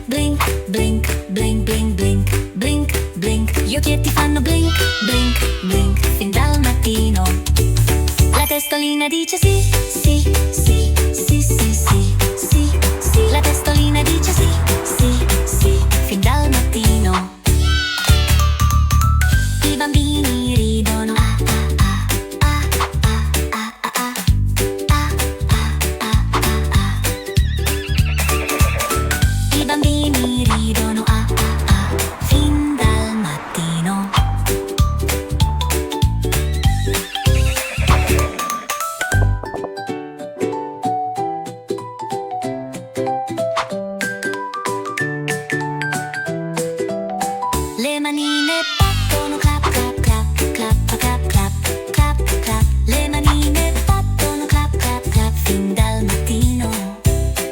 blink, blink, blink, blink, blink, blink, blink. Gli occhietti fanno blink, blink, blink, fin dal mattino. La testolina dice sì, sì, sì, sì, sì, sì, sì, sì. La testolina dice sì, sì, sì, fin dal mattino. I bambini ridono. I bambini ridono fin dal mattino. Le manine battono clap clap clap clap clap clap clap clap. Le manine battono clap clap clap fin dal mattino.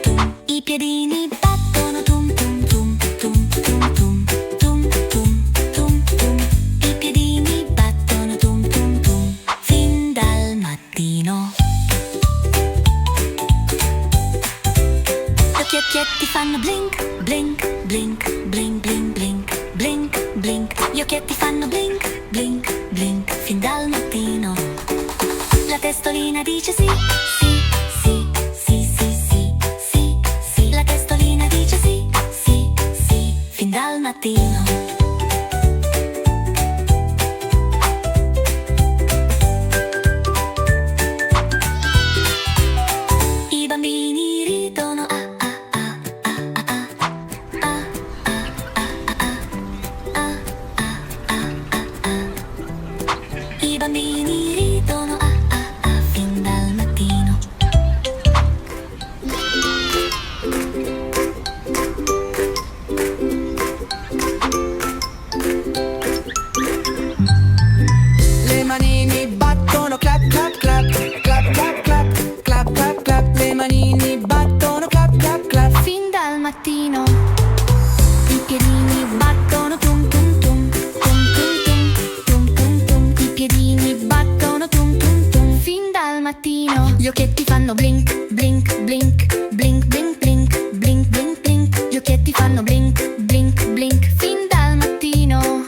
Tum. I piedini battono tum tum tum tum tum tum tum tum tum tum. I piedini battono tum tum tum fin dal mattino. Gli occhietti fanno blink, blink, blink, blink, blink, blink, blink, blink. Gli occhietti fanno blink, blink, blink, fin dal mattino. La testolina dice sì, sì, sì, sì, sì, sì, sì, sì. La testolina dice sì, sì, sì, fin dal mattino. I bambini ridono. I bambini ridono fin dal mattino. Le manini battono clap clap clap clap clap clap clap clap clap. Le manini battono clap clap clap Fin dal mattino. I piedini battono tum tum tum tum tum tum tum tum tum. I piedini battono tum tum tum fin dal mattino. Gli occhietti fanno blink, blink, blink, blink, blink, blink, blink, blink, blink. Gli occhietti fanno blink, blink, blink fin dal mattino.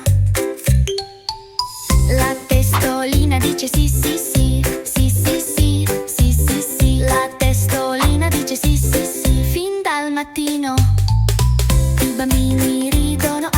La testolina dice sì, sì, sì, sì, sì, sì, sì, sì, sì. La testolina dice sì, sì, sì, fin dal mattino. I bambini ridono.